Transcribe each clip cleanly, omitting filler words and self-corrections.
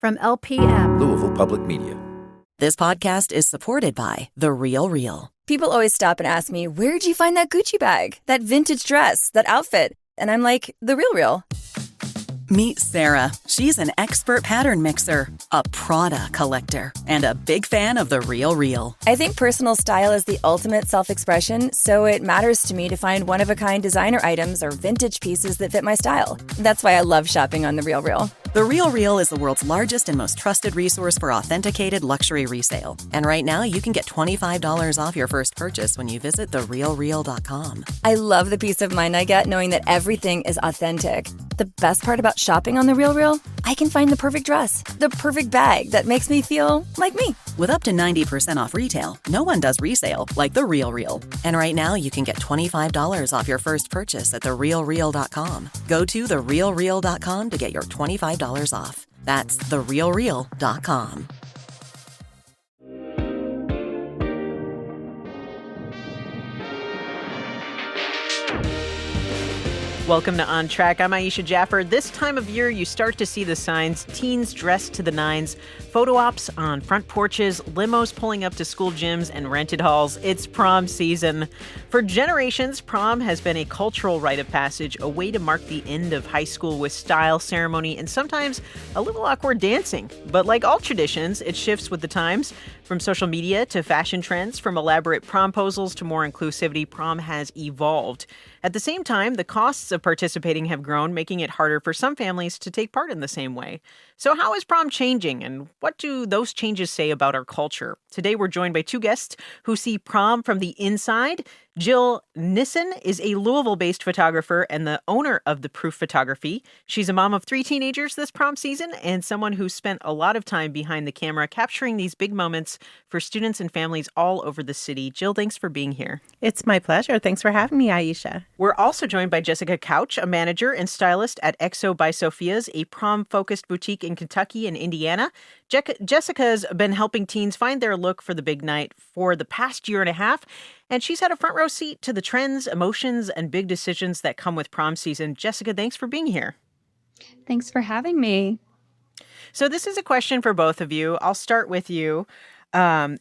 From LPM, Louisville Public Media. This podcast is supported by The Real Real. People always stop and ask me, where'd you find that Gucci bag, that vintage dress, that outfit? And I'm like, The Real Real. Meet Sarah. She's an expert pattern mixer, a Prada collector, and a big fan of The Real Real. I think personal style is the ultimate self-expression, so it matters to me to find one-of-a-kind designer items or vintage pieces that fit my style. That's why I love shopping on The Real Real. The Real Real is the world's largest and most trusted resource for authenticated luxury resale. And right now, you can get $25 off your first purchase when you visit therealreal.com. I love the peace of mind I get knowing that everything is authentic. The best part about shopping on The Real Real? I can find the perfect dress, the perfect bag that makes me feel like me. With up to 90% off retail, no one does resale like The Real Real. And right now, you can get $25 off your first purchase at therealreal.com. Go to therealreal.com to get your $25 off. That's therealreal.com. Welcome to On Track. I'm Aisha Jaffer. This time of year, you start to see the signs. Teens dressed to the nines, photo ops on front porches, limos pulling up to school gyms and rented halls. It's prom season. For generations, prom has been a cultural rite of passage, a way to mark the end of high school with style, ceremony, and sometimes a little awkward dancing. But like all traditions, it shifts with the times. From social media to fashion trends, from elaborate promposals to more inclusivity, prom has evolved. At the same time, the costs of participating have grown, making it harder for some families to take part in the same way. So how is prom changing, and what do those changes say about our culture? Today, we're joined by two guests who see prom from the inside. Jill Nissen is a Louisville-based photographer and the owner of The Proof Photography. She's a mom of 3 teenagers this prom season and someone who spent a lot of time behind the camera capturing these big moments for students and families all over the city. Jill, thanks for being here. It's my pleasure. Thanks for having me, Aisha. We're also joined by Jessica Couch, a manager and stylist at XO by Sophia's, a prom-focused boutique in Kentucky and Indiana. Jessica's been helping teens find their look for the big night for the past year and a half, and she's had a front row seat to the trends, emotions, and big decisions that come with prom season. Jessica, thanks for being here. Thanks for having me. So this is a question for both of you. I'll start with you.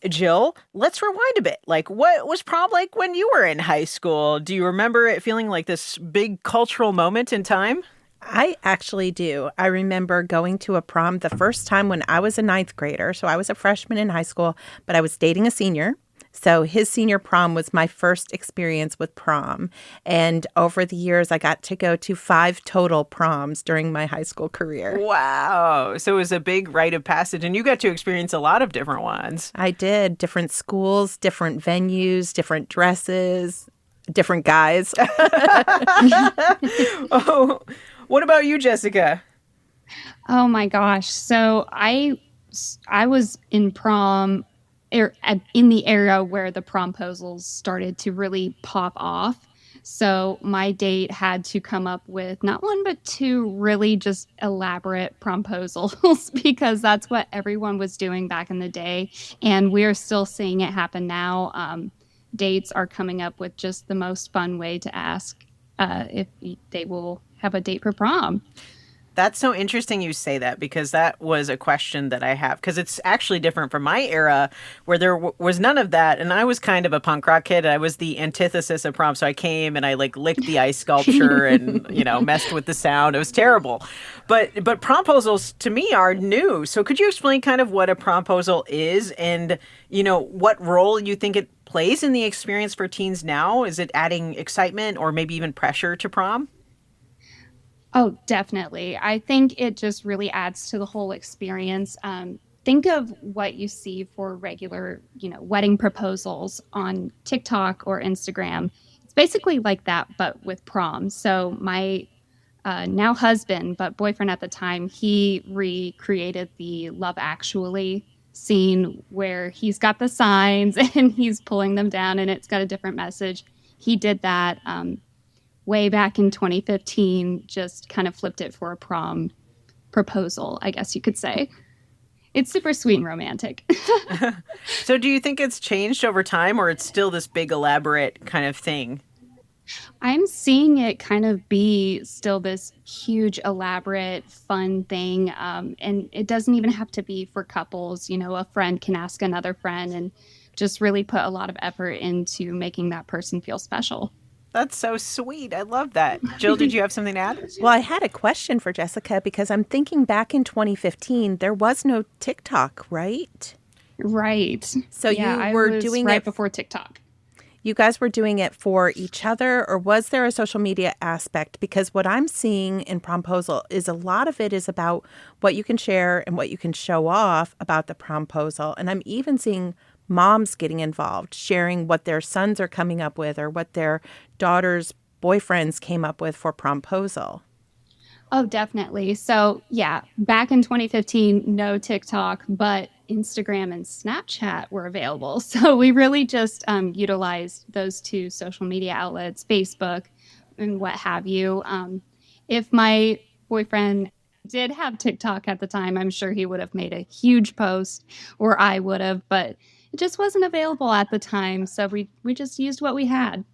Jill, let's rewind a bit. Like, what was prom like when you were in high school? Do you remember it feeling like this big cultural moment in time? I actually do. I remember going to a prom the first time when I was a 9th grader. So I was a freshman in high school, but I was dating a senior. So his senior prom was my first experience with prom. And over the years, I got to go to 5 total proms during my high school career. Wow. So it was a big rite of passage, and you got to experience a lot of different ones. I did. Different schools, different venues, different dresses, different guys. Oh, what about you, Jessica? Oh my gosh. So I was in prom in the era where the promposals started to really pop off. So my date had to come up with not 1, but 2 really just elaborate promposals because that's what everyone was doing back in the day. And we're still seeing it happen now. Dates are coming up with just the most fun way to ask if they will have a date for prom. That's so interesting you say that, because that was a question that I have, because it's actually different from my era where there was none of that. And I was kind of a punk rock kid. I was the antithesis of prom. So I came and I licked the ice sculpture and, messed with the sound. It was terrible. But promposals to me are new. So could you explain kind of what a promposal is and, what role you think it plays in the experience for teens now? Is it adding excitement or maybe even pressure to prom? Oh, definitely. I think it just really adds to the whole experience. Think of what you see for regular, wedding proposals on TikTok or Instagram. It's basically like that, but with prom. So my now husband, but boyfriend at the time, he recreated the Love Actually scene where he's got the signs and he's pulling them down and it's got a different message. He did that way back in 2015, just kind of flipped it for a prom proposal, I guess you could say. It's super sweet and romantic. So do you think it's changed over time, or it's still this big elaborate kind of thing? I'm seeing it kind of be still this huge, elaborate, fun thing. And it doesn't even have to be for couples. A friend can ask another friend and just really put a lot of effort into making that person feel special. That's so sweet. I love that. Jill, did you have something to add? Well, I had a question for Jessica because I'm thinking back in 2015, there was no TikTok, right? Right. So yeah, you were I was doing right it before TikTok. You guys were doing it for each other, or was there a social media aspect? Because what I'm seeing in Promposal is a lot of it is about what you can share and what you can show off about the Promposal. And I'm even seeing moms getting involved, sharing what their sons are coming up with or what their daughters' boyfriends came up with for Promposal. Oh, definitely. So, yeah, back in 2015, no TikTok, but Instagram and Snapchat were available. So we really just utilized those two social media outlets, Facebook and what have you. If my boyfriend did have TikTok at the time, I'm sure he would have made a huge post, or I would have, but it just wasn't available at the time. So we just used what we had.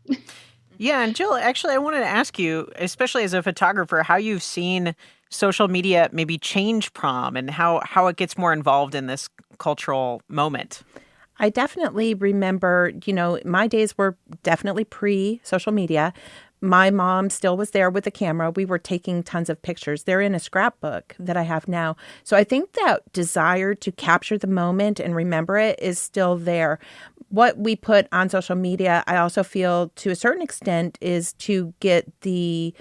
Yeah, and Jill, actually, I wanted to ask you, especially as a photographer, how you've seen social media maybe change prom and how it gets more involved in this cultural moment. I definitely remember, my days were definitely pre-social media. My mom still was there with the camera. We were taking tons of pictures. They're in a scrapbook that I have now. So I think that desire to capture the moment and remember it is still there. What we put on social media, I also feel to a certain extent is to get the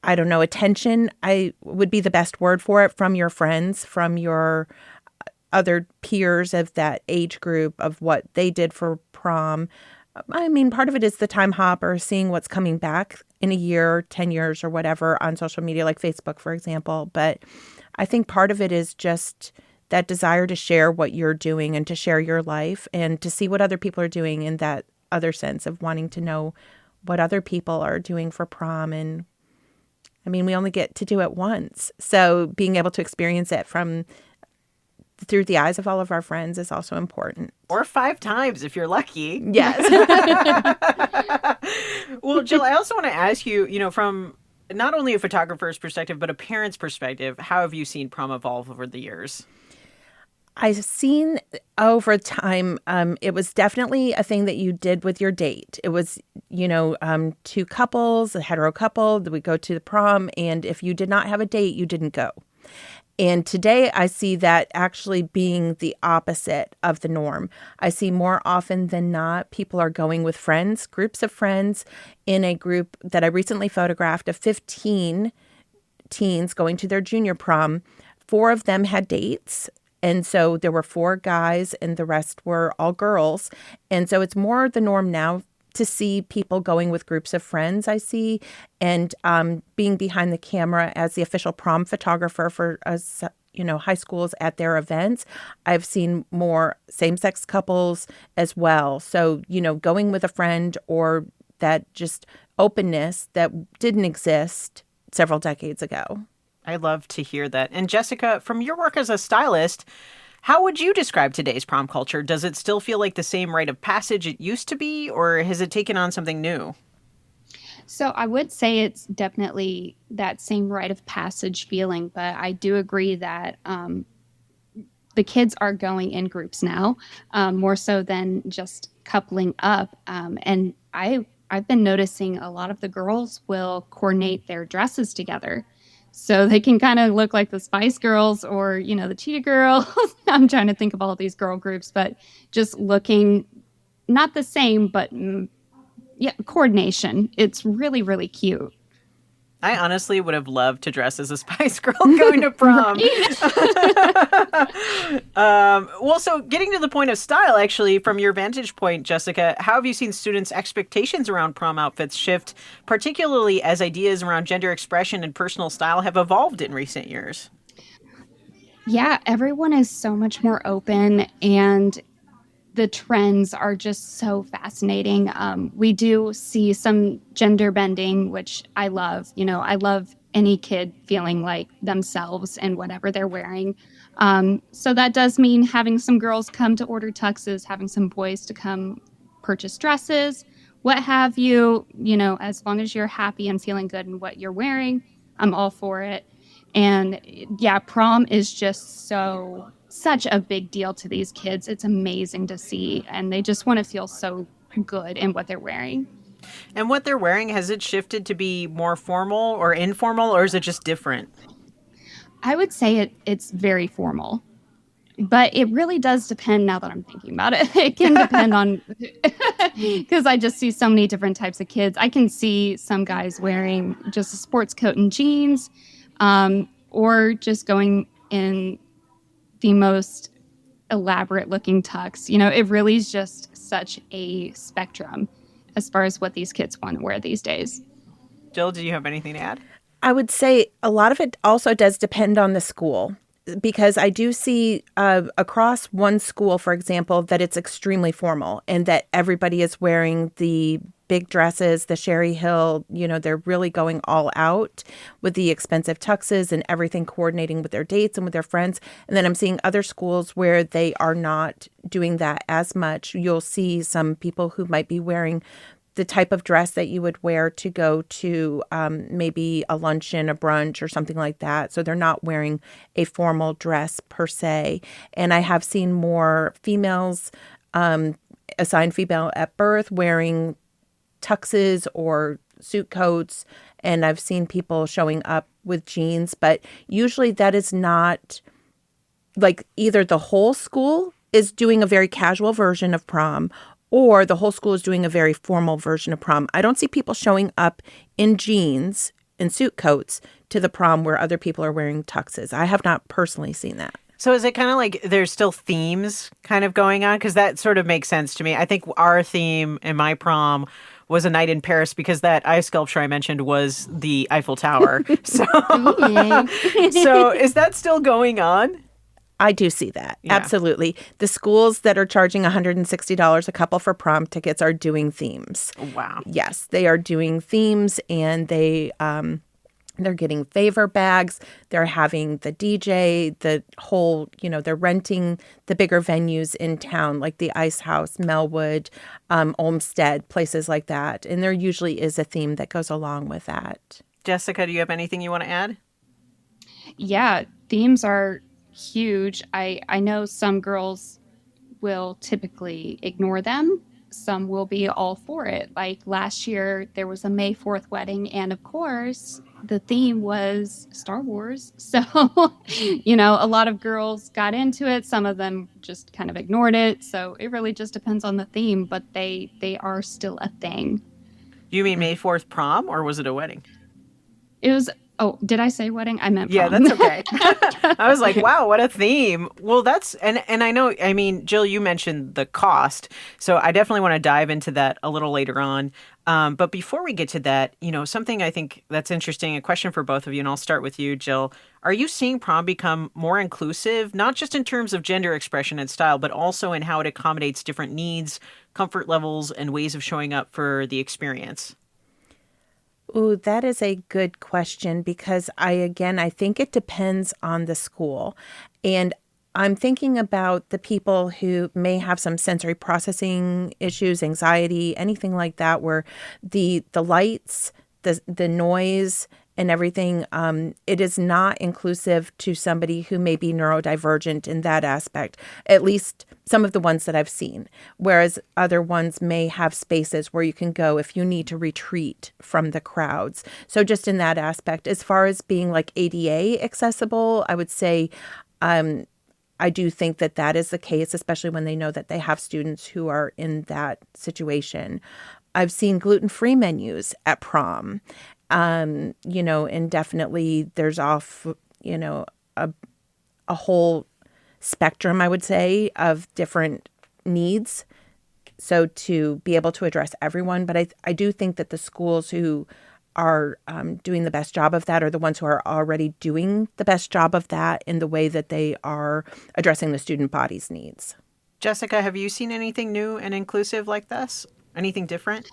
I don't know, attention, I would be the best word for it, from your friends, from your other peers of that age group, of what they did for prom. I mean, part of it is the time hop or seeing what's coming back in a year, 10 years or whatever on social media, like Facebook, for example. But I think part of it is just that desire to share what you're doing and to share your life and to see what other people are doing, in that other sense of wanting to know what other people are doing for prom. And I mean, we only get to do it once. So being able to experience it through the eyes of all of our friends is also important. Or 5 times if you're lucky. Yes. Well, Jill, I also want to ask you, from not only a photographer's perspective, but a parent's perspective, how have you seen prom evolve over the years? I've seen over time, it was definitely a thing that you did with your date. It was, two couples, a hetero couple, that would go to the prom. And if you did not have a date, you didn't go. And today I see that actually being the opposite of the norm. I see more often than not, people are going with friends, groups of friends. In a group that I recently photographed of 15 teens going to their junior prom, 4 of them had dates. And so there were 4 guys and the rest were all girls. And so it's more the norm now to see people going with groups of friends, I see, and being behind the camera as the official prom photographer for high schools at their events. I've seen more same-sex couples as well. So, going with a friend, or that just openness that didn't exist several decades ago. I love to hear that. And Jessica, from your work as a stylist, how would you describe today's prom culture? Does it still feel like the same rite of passage it used to be, or has it taken on something new? So I would say it's definitely that same rite of passage feeling, but I do agree that the kids are going in groups now, more so than just coupling up. And I've been noticing a lot of the girls will coordinate their dresses together, so they can kind of look like the Spice Girls or, the Cheetah Girls. I'm trying to think of all of these girl groups, but just looking not the same, but coordination. It's really, really cute. I honestly would have loved to dress as a Spice Girl going to prom. Well, so getting to the point of style, actually, from your vantage point, Jessica, how have you seen students' expectations around prom outfits shift, particularly as ideas around gender expression and personal style have evolved in recent years? Yeah, everyone is so much more open, and the trends are just so fascinating. We do see some gender bending, which I love. I love any kid feeling like themselves and whatever they're wearing. So that does mean having some girls come to order tuxes, having some boys to come purchase dresses. what have you, as long as you're happy and feeling good in what you're wearing, I'm all for it. And yeah, prom is just such a big deal to these kids. It's amazing to see, and they just want to feel so good in what they're wearing. And what they're wearing, has it shifted to be more formal or informal, or is it just different? I would say it's very formal, but it really does depend. Now that I'm thinking about it, it can depend on, because I just see so many different types of kids. I can see some guys wearing just a sports coat and jeans, or just going in the most elaborate looking tux. It really is just such a spectrum as far as what these kids want to wear these days. Jill, do you have anything to add? I would say a lot of it also does depend on the school, because I do see across one school, for example, that it's extremely formal and that everybody is wearing the big dresses, the Sherry Hill, they're really going all out with the expensive tuxes and everything, coordinating with their dates and with their friends. And then I'm seeing other schools where they are not doing that as much. You'll see some people who might be wearing the type of dress that you would wear to go to maybe a luncheon, a brunch, or something like that. So they're not wearing a formal dress per se. And I have seen more females, assigned female at birth, wearing tuxes or suit coats. And I've seen people showing up with jeans. But usually that is not like either the whole school is doing a very casual version of prom, or the whole school is doing a very formal version of prom. I don't see people showing up in jeans and suit coats to the prom where other people are wearing tuxes. I have not personally seen that. So is it kind of like there's still themes kind of going on? Because that sort of makes sense to me. I think our theme in my prom was a night in Paris, because that ice sculpture I mentioned was the Eiffel Tower. So is that still going on? I do see that. Yeah. Absolutely. The schools that are charging $160 a couple for prom tickets are doing themes. Wow. Yes, they are doing themes, and they're getting favor bags. They're having the DJ, the whole, they're renting the bigger venues in town, like the Ice House, Melwood, Olmsted, places like that. And there usually is a theme that goes along with that. Jessica, do you have anything you want to add? Yeah, themes are huge. I know some girls will typically ignore them. Some will be all for it. Like last year, there was a May 4th wedding, and of course, the theme was Star Wars. So, a lot of girls got into it. Some of them just kind of ignored it. So it really just depends on the theme, but they are still a thing. You mean May 4th prom, or was it a wedding? It was. Oh, did I say wedding? I meant prom. Yeah, that's okay. I was like, wow, what a theme. Well, and I know, Jill, you mentioned the cost. So I definitely want to dive into that a little later on. But before we get to that, something I think that's interesting, a question for both of you, and I'll start with you, Jill. Are you seeing prom become more inclusive, not just in terms of gender expression and style, but also in how it accommodates different needs, comfort levels, and ways of showing up for the experience? Ooh, that is a good question, because I think it depends on the school. And I'm thinking about the people who may have some sensory processing issues, anxiety, anything like that, where the lights, the noise and everything, it is not inclusive to somebody who may be neurodivergent in that aspect, at least some of the ones that I've seen, whereas other ones may have spaces where you can go if you need to retreat from the crowds. So just in that aspect, as far as being like ADA accessible, I would say I do think that is the case, especially when they know that they have students who are in that situation. I've seen gluten-free menus at prom. And definitely there's a whole spectrum, I would say, of different needs. So to be able to address everyone, but I do think that the schools who are doing the best job of that are the ones who are already doing the best job of that in the way that they are addressing the student body's needs. Jessica, have you seen anything new and inclusive like this? Anything different?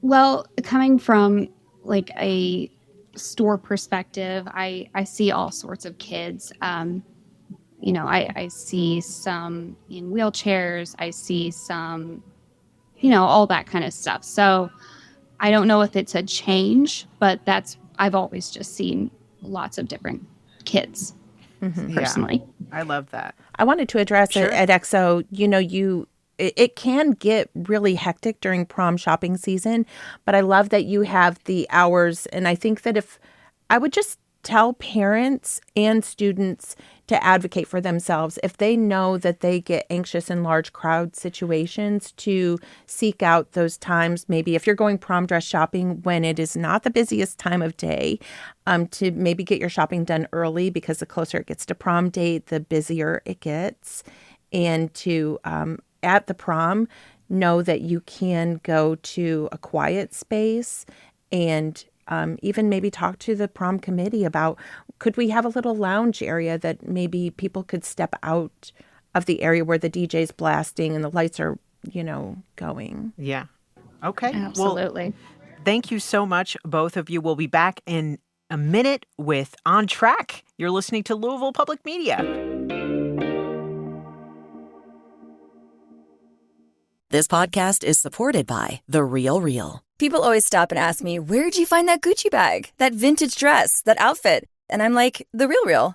Well, coming from like a store perspective, I see all sorts of kids. I see some in wheelchairs. I see some all that kind of stuff. So I don't know if it's a change, but I've always just seen lots of different kids personally. Yeah, I love that. I wanted to address Sure. it at EXO. It can get really hectic during prom shopping season, but I love that you have the hours. And I think that if I would just tell parents and students to advocate for themselves, if they know that they get anxious in large crowd situations, to seek out those times. Maybe if you're going prom dress shopping when it is not the busiest time of day, to maybe get your shopping done early, because the closer it gets to prom date, the busier it gets. And to at the prom, know that you can go to a quiet space and even maybe talk to the prom committee about, could we have a little lounge area that maybe people could step out of the area where the DJ's blasting and the lights are, going. Yeah. Okay. Absolutely. Well, thank you so much, both of you. We'll be back in a minute with On Track. You're listening to Louisville Public Media. This podcast is supported by The Real Real. People always stop and ask me, where'd you find that Gucci bag, that vintage dress, that outfit? And I'm like, The Real Real.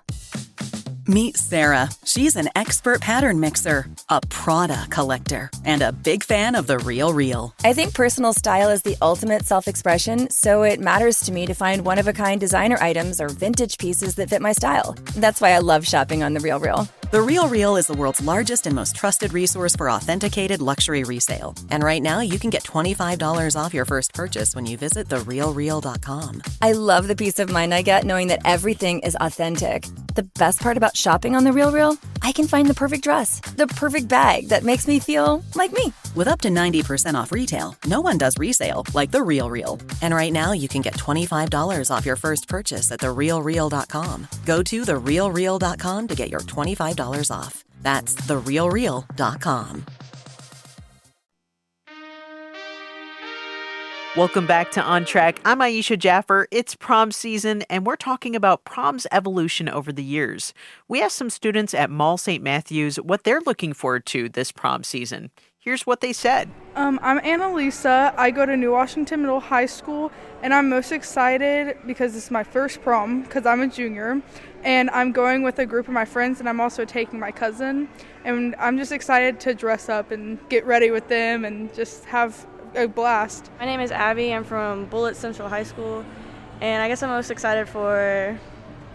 Meet Sarah. She's an expert pattern mixer, a Prada collector, and a big fan of The Real Real. I think personal style is the ultimate self-expression, so it matters to me to find one-of-a-kind designer items or vintage pieces that fit my style. That's why I love shopping on The Real Real. The Real Real is the world's largest and most trusted resource for authenticated luxury resale. And right now, you can get $25 off your first purchase when you visit therealreal.com. I love the peace of mind I get knowing that everything is authentic. The best part about shopping on The Real Real, I can find the perfect dress, the perfect bag that makes me feel like me. With up to 90% off retail, no one does resale like The Real Real. And right now, you can get $25 off your first purchase at therealreal.com. Go to therealreal.com to get your $25 off. That's therealreal.com. Welcome back to On Track. I'm Aisha Jaffer. It's prom season, and we're talking about prom's evolution over the years. We asked some students at Mall St. Matthews what they're looking forward to this prom season. Here's what they said. I'm Annalisa. I go to New Washington Middle High School, and I'm most excited because this is my first prom because I'm a junior, and I'm going with a group of my friends, and I'm also taking my cousin, and I'm just excited to dress up and get ready with them and just have a blast. My name is Abby. I'm from Bullitt Central High School, and I guess I'm most excited for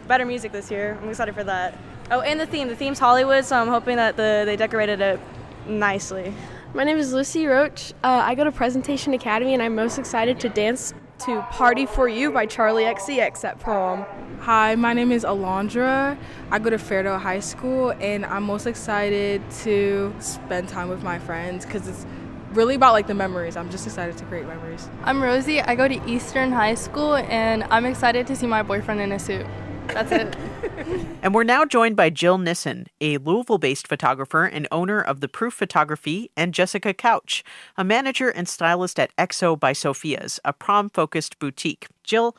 better music this year. I'm excited for that. Oh, and the theme. The theme's Hollywood, so I'm hoping that they decorated it nicely. My name is Lucy Roach. I go to Presentation Academy, and I'm most excited to dance to Party For You by Charlie XCX at prom. Hi, my name is Alondra. I go to Fairdale High School, and I'm most excited to spend time with my friends because it's really about the memories. I'm just excited to create memories. I'm Rosie. I go to Eastern High School, and I'm excited to see my boyfriend in a suit. That's it. And we're now joined by Jill Nissen, a Louisville-based photographer and owner of The Proof Photography, and Jessica Couch, a manager and stylist at XO by Sophia's, a prom-focused boutique. Jill,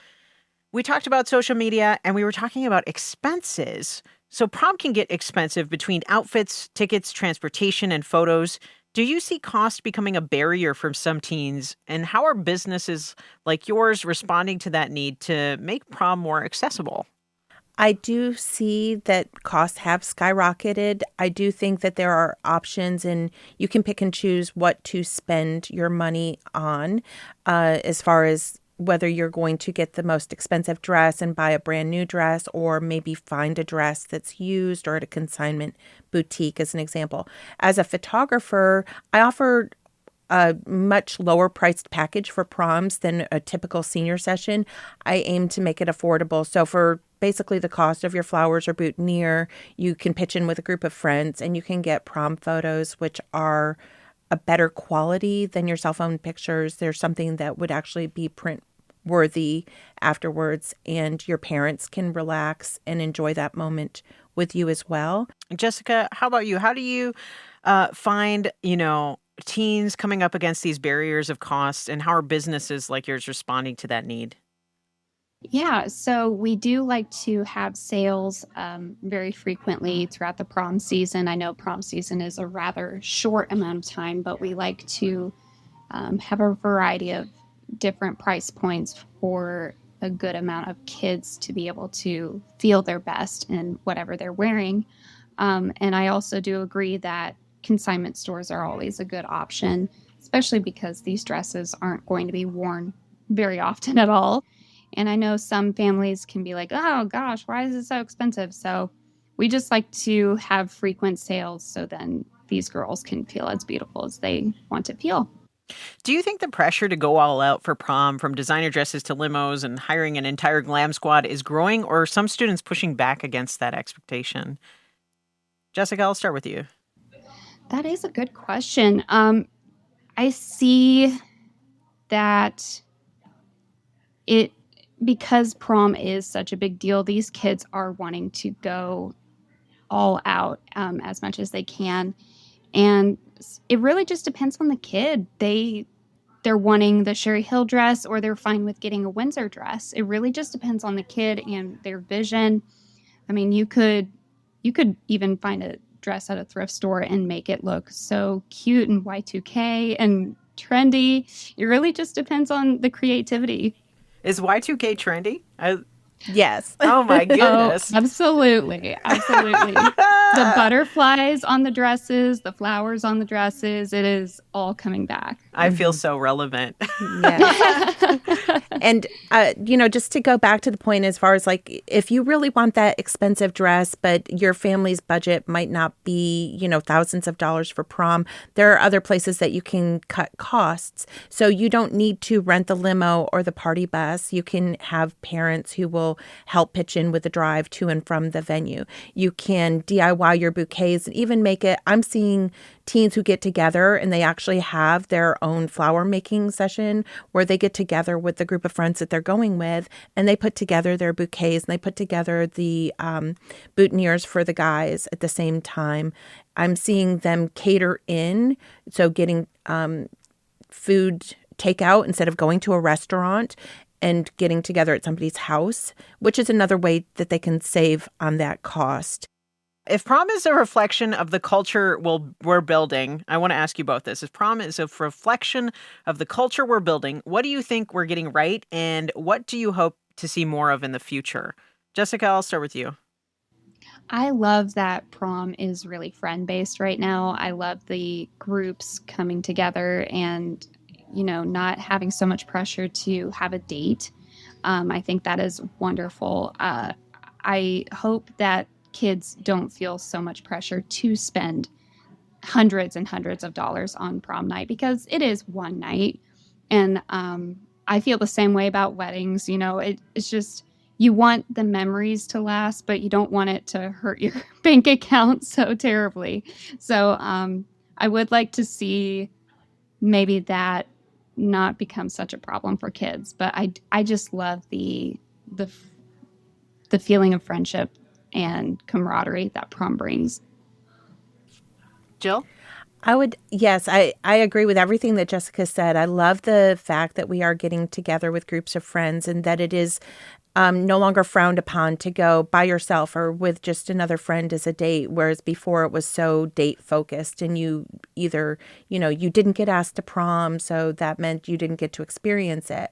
we talked about social media, and we were talking about expenses. So prom can get expensive between outfits, tickets, transportation, and photos. Do you see cost becoming a barrier for some teens? And how are businesses like yours responding to that need to make prom more accessible? I do see that costs have skyrocketed. I do think that there are options, and you can pick and choose what to spend your money on as far as whether you're going to get the most expensive dress and buy a brand new dress, or maybe find a dress that's used or at a consignment boutique, as an example. As a photographer, I offer a much lower priced package for proms than a typical senior session. I aim to make it affordable. So for basically the cost of your flowers or boutonniere, you can pitch in with a group of friends and you can get prom photos, which are a better quality than your cell phone pictures. There's something that would actually be print worthy afterwards, and your parents can relax and enjoy that moment with you as well. Jessica, how about you? How do you find, teens coming up against these barriers of cost, and how are businesses like yours responding to that need? Yeah, so we do like to have sales very frequently throughout the prom season. I know prom season is a rather short amount of time, but we like to have a variety of different price points for a good amount of kids to be able to feel their best in whatever they're wearing. And I also do agree that consignment stores are always a good option, especially because these dresses aren't going to be worn very often at all. And I know some families can be like, oh gosh, why is it so expensive? So we just like to have frequent sales so then these girls can feel as beautiful as they want to feel. Do you think the pressure to go all out for prom, from designer dresses to limos and hiring an entire glam squad, is growing, or are some students pushing back against that expectation? Jessica, I'll start with you. That is a good question. I see that because prom is such a big deal, these kids are wanting to go all out as much as they can. And it really just depends on the kid. They're wanting the Sherry Hill dress, or they're fine with getting a Windsor dress. It really just depends on the kid and their vision. I mean, you could even find a dress at a thrift store and make it look so cute and Y2K and trendy. It really just depends on the creativity. Is Y2K trendy? Yes. Oh my goodness. Oh, absolutely. Absolutely. The butterflies on the dresses, the flowers on the dresses, it is all coming back. I feel so relevant. Yeah. And, just to go back to the point as far as like, if you really want that expensive dress, but your family's budget might not be, thousands of dollars for prom, there are other places that you can cut costs. So you don't need to rent the limo or the party bus. You can have parents who will help pitch in with the drive to and from the venue. You can DIY your bouquets and even make it. I'm seeing teens who get together and they actually have their own flower making session where they get together with the group of friends that they're going with, and they put together their bouquets and they put together the boutonnieres for the guys at the same time. I'm seeing them cater in, so getting food takeout instead of going to a restaurant and getting together at somebody's house, which is another way that they can save on that cost. If prom is a reflection of the culture we're building, I want to ask you both this. If prom is a reflection of the culture we're building, what do you think we're getting right, and what do you hope to see more of in the future? Jessica, I'll start with you. I love that prom is really friend-based right now. I love the groups coming together and, not having so much pressure to have a date. I think that is wonderful. I hope that kids don't feel so much pressure to spend hundreds and hundreds of dollars on prom night, because it is one night. And I feel the same way about weddings. It's just, you want the memories to last, but you don't want it to hurt your bank account so terribly. So I would like to see maybe that not become such a problem for kids. But I just love the feeling of friendship and camaraderie that prom brings. Jill? I agree with everything that Jessica said. I love the fact that we are getting together with groups of friends and that it is no longer frowned upon to go by yourself or with just another friend as a date, whereas before it was so date focused and you either, you didn't get asked to prom, so that meant you didn't get to experience it.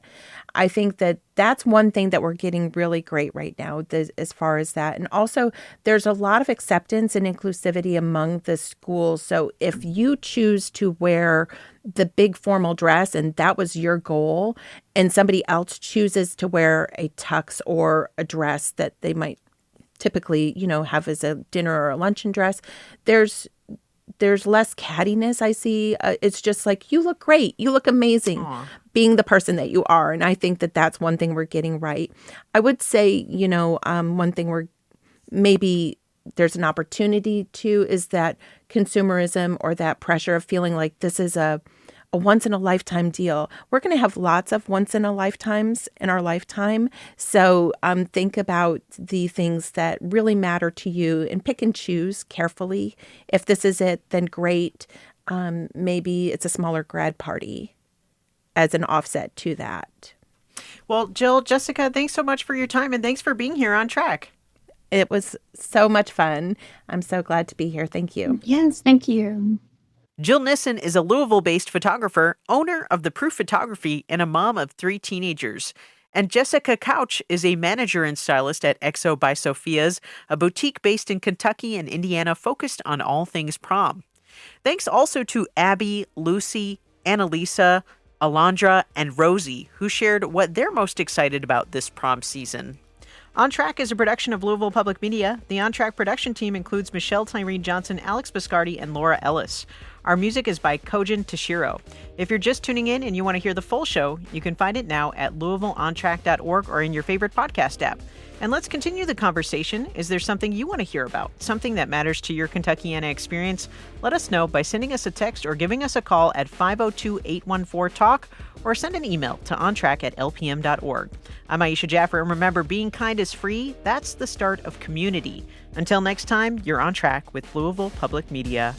I think that that's one thing that we're getting really great right now as far as that. And also there's a lot of acceptance and inclusivity among the schools. So if you choose to wear the big formal dress and that was your goal, and somebody else chooses to wear a tux or a dress that they might typically, have as a dinner or a luncheon dress, there's less cattiness, I see. It's just like, you look great. You look amazing. Aww. Being the person that you are. And I think that that's one thing we're getting right. I would say, one thing we're maybe there's an opportunity to is that consumerism or that pressure of feeling like this is a once-in-a-lifetime deal. We're going to have lots of once-in-a-lifetimes in our lifetime. So think about the things that really matter to you and pick and choose carefully. If this is it, then great. Maybe it's a smaller grad party as an offset to that. Well, Jill, Jessica, thanks so much for your time, and thanks for being here on Track. It was so much fun. I'm so glad to be here. Thank you. Yes, thank you. Jill Nissen is a Louisville-based photographer, owner of The Proof Photography, and a mom of 3 teenagers. And Jessica Couch is a manager and stylist at XO by Sophia's, a boutique based in Kentucky and Indiana focused on all things prom. Thanks also to Abby, Lucy, Annalisa, Alondra, and Rosie, who shared what they're most excited about this prom season. On Track is a production of Louisville Public Media. The On Track production team includes Michelle Tyreen Johnson, Alex Biscardi, and Laura Ellis. Our music is by Kojin Tashiro. If you're just tuning in and you want to hear the full show, you can find it now at LouisvilleOnTrack.org or in your favorite podcast app. And let's continue the conversation. Is there something you want to hear about? Something that matters to your Kentuckiana experience? Let us know by sending us a text or giving us a call at 502-814-TALK or send an email to ontrack@lpm.org. I'm Aisha Jaffer, and remember, being kind is free. That's the start of community. Until next time, you're on track with Louisville Public Media.